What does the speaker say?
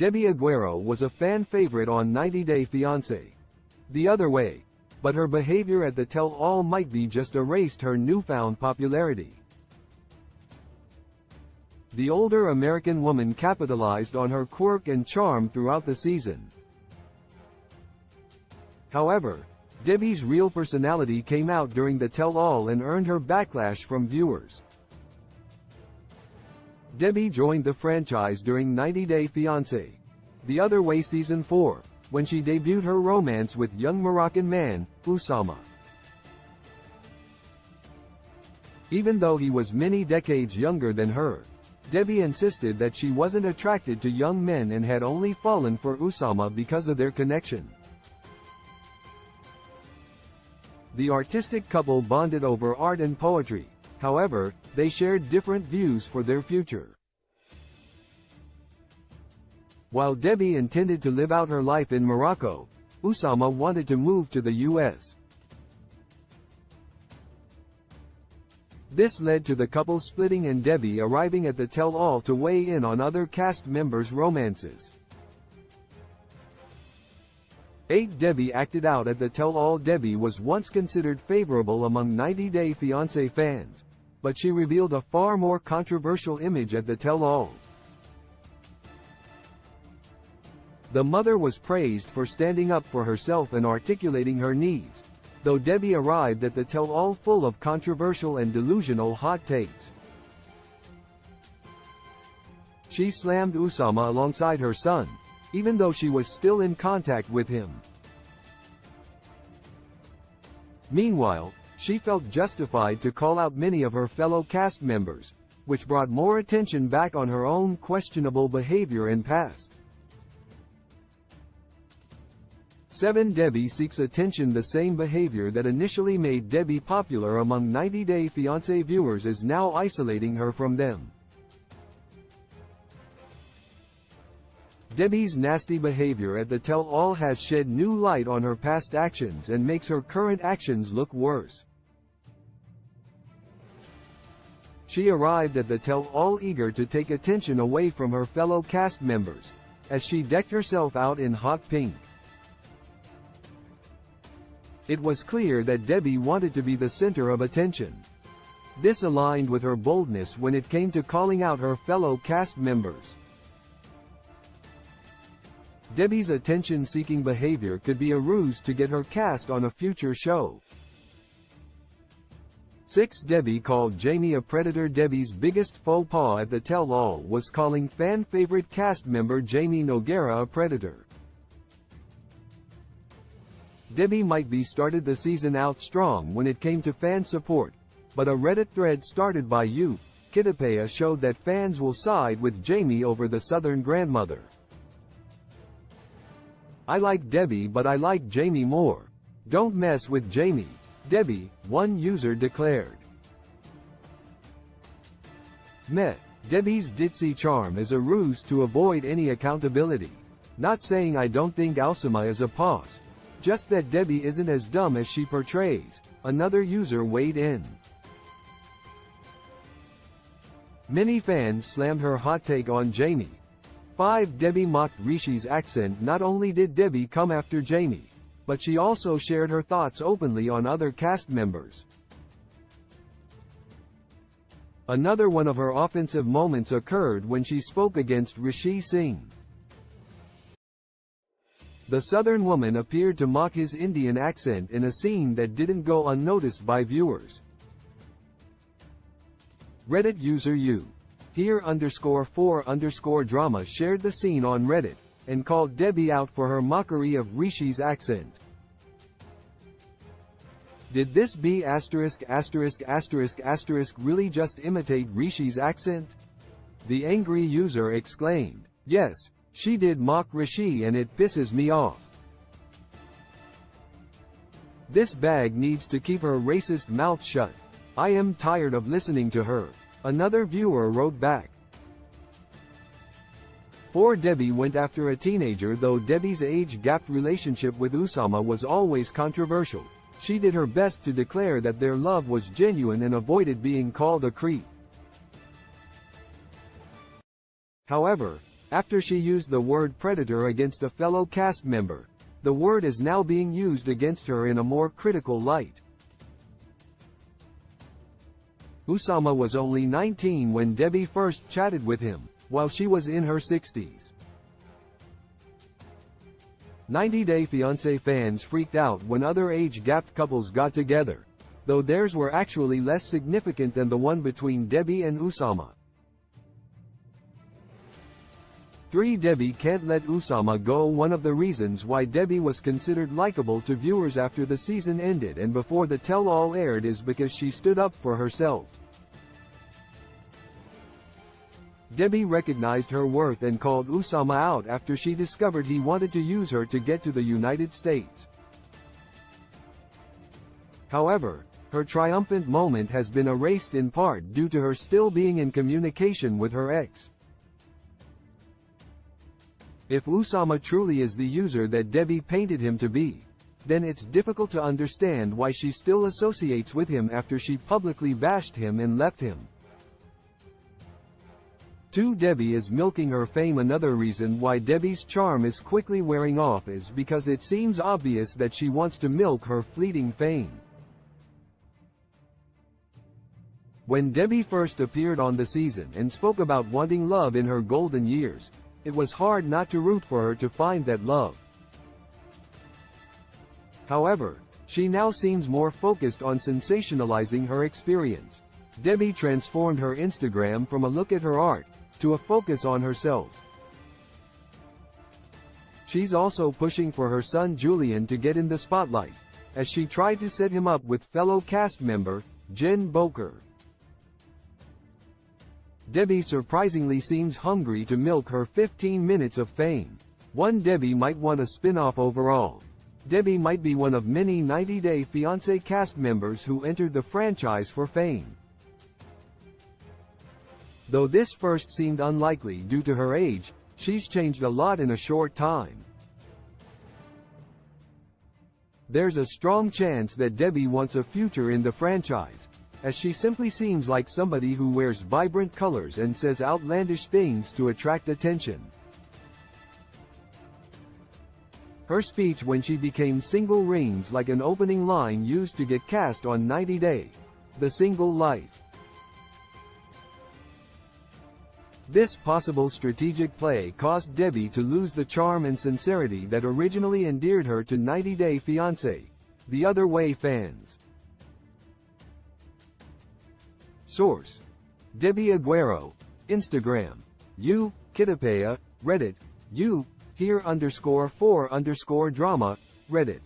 Debbie Aguero was a fan favorite on 90 Day Fiancé. The other way, but her behavior at the tell-all might be just erased her newfound popularity. The older American woman capitalized on her quirk and charm throughout the season. However, Debbie's real personality came out during the tell-all and earned her backlash from viewers. Debbie joined the franchise during 90 Day Fiancé, The Other Way Season 4, when she debuted her romance with young Moroccan man, Oussama. Even though he was many decades younger than her, Debbie insisted that she wasn't attracted to young men and had only fallen for Oussama because of their connection. The artistic couple bonded over art and poetry. However, they shared different views for their future. While Debbie intended to live out her life in Morocco, Oussama wanted to move to the US. This led to the couple splitting and Debbie arriving at the tell-all to weigh in on other cast members' romances. Debbie acted out at the tell-all. Debbie was once considered favorable among 90 Day Fiancé fans, but she revealed a far more controversial image at the tell-all. The mother was praised for standing up for herself and articulating her needs, though Debbie arrived at the tell-all full of controversial and delusional hot takes. She slammed Oussama alongside her son, even though she was still in contact with him. Meanwhile, she felt justified to call out many of her fellow cast members, which brought more attention back on her own questionable behavior in past. 7 Debbie seeks attention. The same behavior that initially made Debbie popular among 90 Day Fiancé viewers is now isolating her from them. Debbie's nasty behavior at the tell-all has shed new light on her past actions and makes her current actions look worse. She arrived at the tell-all eager to take attention away from her fellow cast members, as she decked herself out in hot pink. It was clear that Debbie wanted to be the center of attention. This aligned with her boldness when it came to calling out her fellow cast members. Debbie's attention-seeking behavior could be a ruse to get her cast on a future show. 6 Debbie called Jamie a predator. Debbie's biggest faux pas at the tell-all was calling fan-favorite cast member Jamie Nogueira a predator. Debbie might be started the season out strong when it came to fan support, but a Reddit thread started by Kitapea showed that fans will side with Jamie over the Southern grandmother. "I like Debbie but I like Jamie more. Don't mess with Jamie, Debbie," one user declared. Meh. Debbie's ditzy charm is a ruse to avoid any accountability. Not saying I don't think Oussama is a boss, just that Debbie isn't as dumb as she portrays, another user weighed in. Many fans slammed her hot take on Jamie. 5 Debbie mocked Rishi's accent. Not only did Debbie come after Jamie, but she also shared her thoughts openly on other cast members. Another one of her offensive moments occurred when she spoke against Rishi Singh. The Southern woman appeared to mock his Indian accent in a scene that didn't go unnoticed by viewers. Reddit user Here_4_drama shared the scene on Reddit, and called Debbie out for her mockery of Rishi's accent. Did this be **** really just imitate Rishi's accent? The angry user exclaimed, "Yes, she did mock Rishi and it pisses me off. This bag needs to keep her racist mouth shut. I am tired of listening to her," another viewer wrote back. 4 Debbie went after a teenager. Though Debbie's age-gapped relationship with Oussama was always controversial, she did her best to declare that their love was genuine and avoided being called a creep. However, After she used the word predator against a fellow cast member, the word is now being used against her in a more critical light. Usama was only 19 when Debbie first chatted with him, while she was in her 60s. 90 Day Fiancé fans freaked out when other age-gapped couples got together, though theirs were actually less significant than the one between Debbie and Usama. 3. Debbie can't let Usama go. One of the reasons why Debbie was considered likable to viewers after the season ended and before the tell-all aired is because she stood up for herself. Debbie recognized her worth and called Usama out after she discovered he wanted to use her to get to the United States. However, her triumphant moment has been erased in part due to her still being in communication with her ex. If Usama truly is the user that Debbie painted him to be, then it's difficult to understand why she still associates with him after she publicly bashed him and left him. 2. Debbie is milking her fame. Another reason why Debbie's charm is quickly wearing off is because it seems obvious that she wants to milk her fleeting fame. When Debbie first appeared on the season and spoke about wanting love in her golden years, it was hard not to root for her to find that love. However, she now seems more focused on sensationalizing her experience. Debbie transformed her Instagram from a look at her art to a focus on herself. She's also pushing for her son Julian to get in the spotlight, as she tried to set him up with fellow cast member Jen Boker. Debbie surprisingly seems hungry to milk her 15 minutes of fame. 1. Debbie might want a spin-off overall. Debbie might be one of many 90 Day Fiancé cast members who entered the franchise for fame. Though this first seemed unlikely due to her age, she's changed a lot in a short time. There's a strong chance that Debbie wants a future in the franchise, as she simply seems like somebody who wears vibrant colors and says outlandish things to attract attention. Her speech when she became single rings like an opening line used to get cast on 90 Day, The Single Life. This possible strategic play caused Debbie to lose the charm and sincerity that originally endeared her to 90 Day Fiancé, The Other Way fans. Source: Debbie Aguero, Instagram. Kitapea, Reddit. Here_4_drama, Reddit.